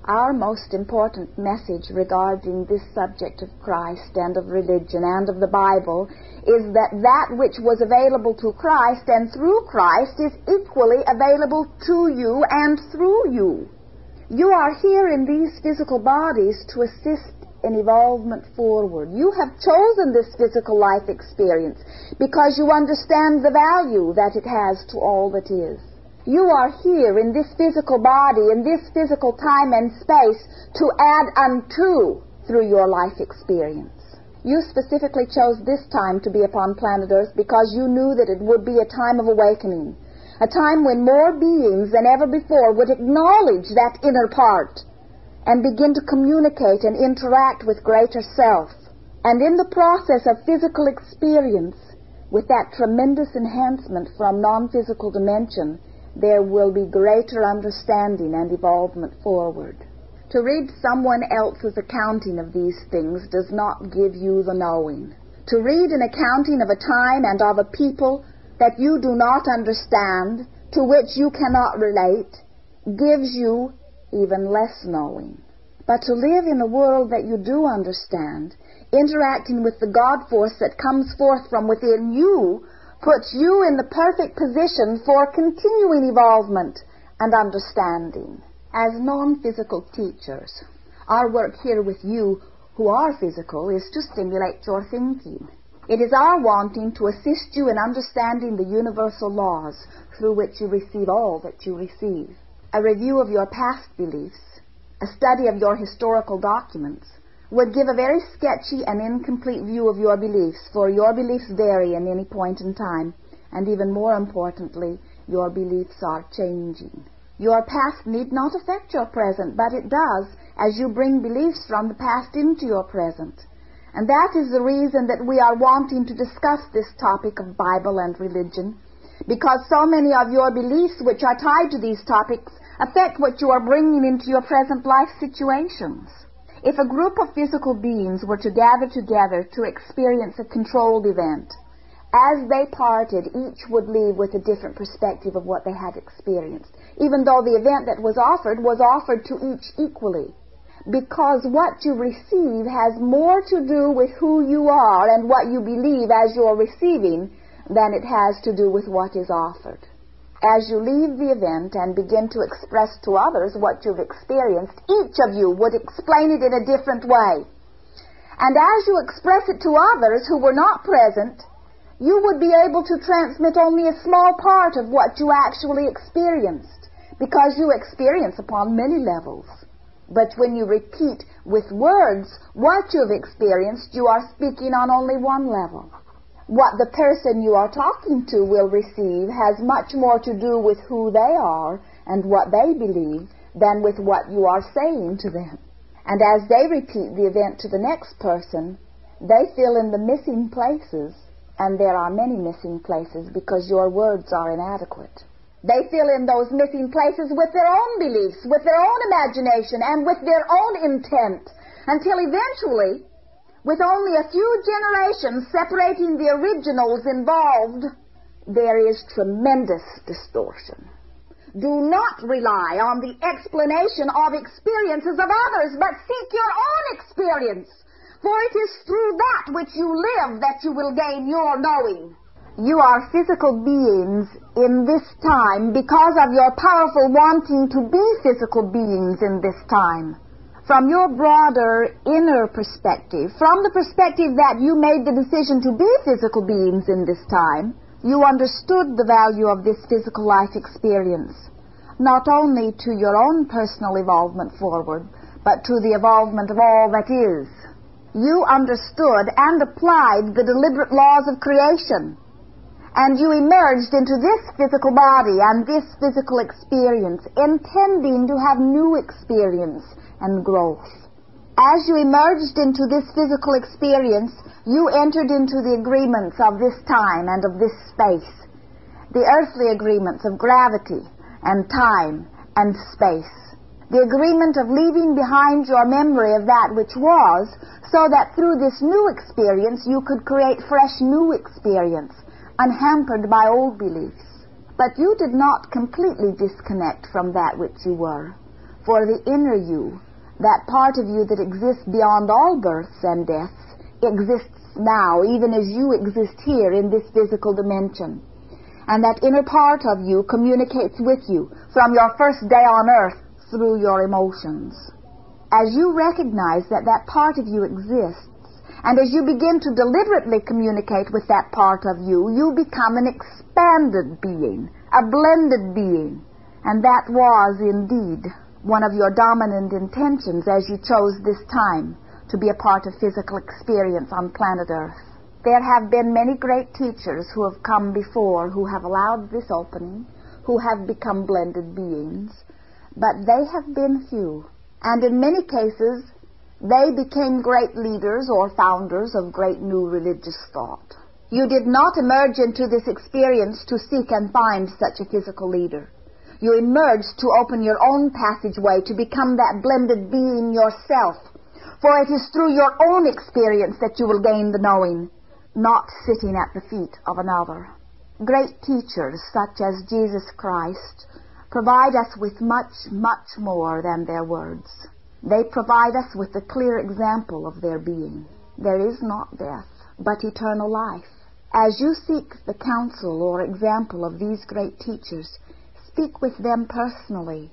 Our most important message regarding this subject of Christ and of religion and of the Bible is that which was available to Christ and through Christ is equally available to you and through you. You are here in these physical bodies to assist in evolvement forward. You have chosen this physical life experience because you understand the value that it has to all that is. You are here in this physical body, in this physical time and space, to add unto through your life experience. You specifically chose this time to be upon planet Earth because you knew that it would be a time of awakening, a time when more beings than ever before would acknowledge that inner part and begin to communicate and interact with greater self. And in the process of physical experience, with that tremendous enhancement from non-physical dimension, there will be greater understanding and evolvement forward. To read someone else's accounting of these things does not give you the knowing. To read an accounting of a time and of a people that you do not understand, to which you cannot relate, gives you even less knowing. But to live in a world that you do understand, interacting with the God force that comes forth from within you, puts you in the perfect position for continuing evolvement and understanding. As non-physical teachers, our work here with you who are physical is to stimulate your thinking. It is our wanting to assist you in understanding the universal laws through which you receive all that you receive. A review of your past beliefs, a study of your historical documents, would give a very sketchy and incomplete view of your beliefs, for your beliefs vary in any point in time, and even more importantly, your beliefs are changing. Your past need not affect your present, but it does as you bring beliefs from the past into your present. And that is the reason that we are wanting to discuss this topic of Bible and religion, because so many of your beliefs which are tied to these topics affect what you are bringing into your present life situations. If a group of physical beings were to gather together to experience a controlled event, as they parted, each would leave with a different perspective of what they had experienced, even though the event that was offered to each equally. Because what you receive has more to do with who you are and what you believe as you're receiving than it has to do with what is offered. As you leave the event and begin to express to others what you've experienced, each of you would explain it in a different way. And as you express it to others who were not present, you would be able to transmit only a small part of what you actually experienced, because you experience upon many levels. But when you repeat with words what you've experienced, you are speaking on only one level. What the person you are talking to will receive has much more to do with who they are and what they believe than with what you are saying to them. And as they repeat the event to the next person, they fill in the missing places, and there are many missing places because your words are inadequate. They fill in those missing places with their own beliefs, with their own imagination, and with their own intent, until eventually, with only a few generations separating the originals involved, there is tremendous distortion. Do not rely on the explanation of experiences of others, but seek your own experience, for it is through that which you live that you will gain your knowing. You are physical beings in this time because of your powerful wanting to be physical beings in this time. From your broader inner perspective, from the perspective that you made the decision to be physical beings in this time, you understood the value of this physical life experience, not only to your own personal evolvement forward, but to the evolvement of all that is. You understood and applied the deliberate laws of creation, and you emerged into this physical body and this physical experience, intending to have new experience and growth. As you emerged into this physical experience, you entered into the agreements of this time and of this space, the earthly agreements of gravity and time and space, the agreement of leaving behind your memory of that which was, so that through this new experience you could create fresh new experience, unhampered by old beliefs. But you did not completely disconnect from that which you were. For the inner you, that part of you that exists beyond all births and deaths, exists now, even as you exist here in this physical dimension. And that inner part of you communicates with you from your first day on earth through your emotions. As you recognize that that part of you exists, and as you begin to deliberately communicate with that part of you, you become an expanded being, a blended being. And that was indeed one of your dominant intentions as you chose this time to be a part of physical experience on planet Earth. There have been many great teachers who have come before who have allowed this opening, who have become blended beings, but they have been few. And in many cases, they became great leaders or founders of great new religious thought. You did not emerge into this experience to seek and find such a physical leader. You emerged to open your own passageway to become that blended being yourself. For it is through your own experience that you will gain the knowing, not sitting at the feet of another. Great teachers such as Jesus Christ provide us with much, much more than their words. They provide us with a clear example of their being. There is not death, but eternal life. As you seek the counsel or example of these great teachers, speak with them personally.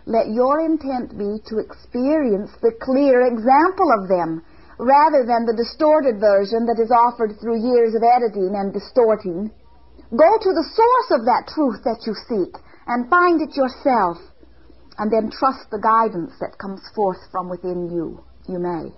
Let your intent be to experience the clear example of them, rather than the distorted version that is offered through years of editing and distorting. Go to the source of that truth that you seek, and find it yourself, and then trust the guidance that comes forth from within you. You may.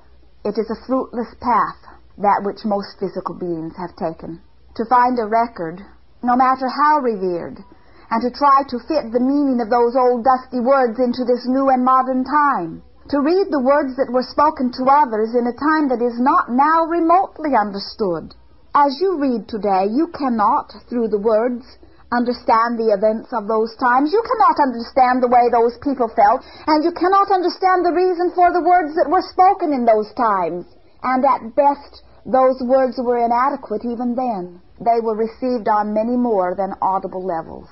It is a fruitless path, that which most physical beings have taken. To find a record, no matter how revered, and to try to fit the meaning of those old dusty words into this new and modern time. To read the words that were spoken to others in a time that is not now remotely understood. As you read today, you cannot, through the words, understand the events of those times. You cannot understand the way those people felt, and you cannot understand the reason for the words that were spoken in those times. And at best, those words were inadequate even then. They were received on many more than audible levels.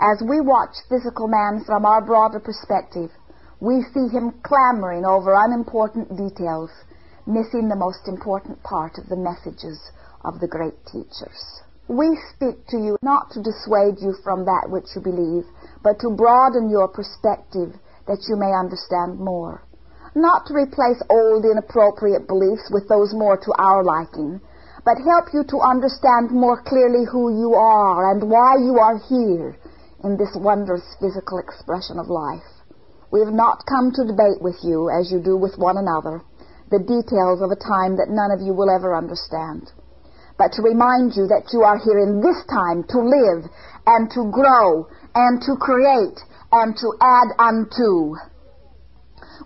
As we watch physical man from our broader perspective, we see him clamoring over unimportant details, missing the most important part of the messages of the great teachers. We speak to you not to dissuade you from that which you believe, but to broaden your perspective that you may understand more. Not to replace old inappropriate beliefs with those more to our liking, but help you to understand more clearly who you are and why you are here in this wondrous physical expression of life. We have not come to debate with you, as you do with one another, the details of a time that none of you will ever understand, but to remind you that you are here in this time to live and to grow and to create and to add unto.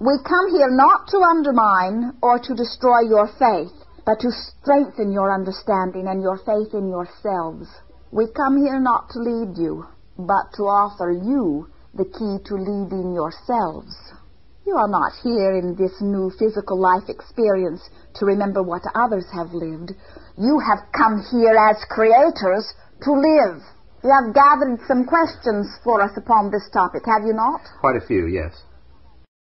We come here not to undermine or to destroy your faith, but to strengthen your understanding and your faith in yourselves. We come here not to lead you, but to offer you the key to leading yourselves. You are not here in this new physical life experience to remember what others have lived. You have come here as creators to live. You have gathered some questions for us upon this topic, have you not? Quite a few, yes.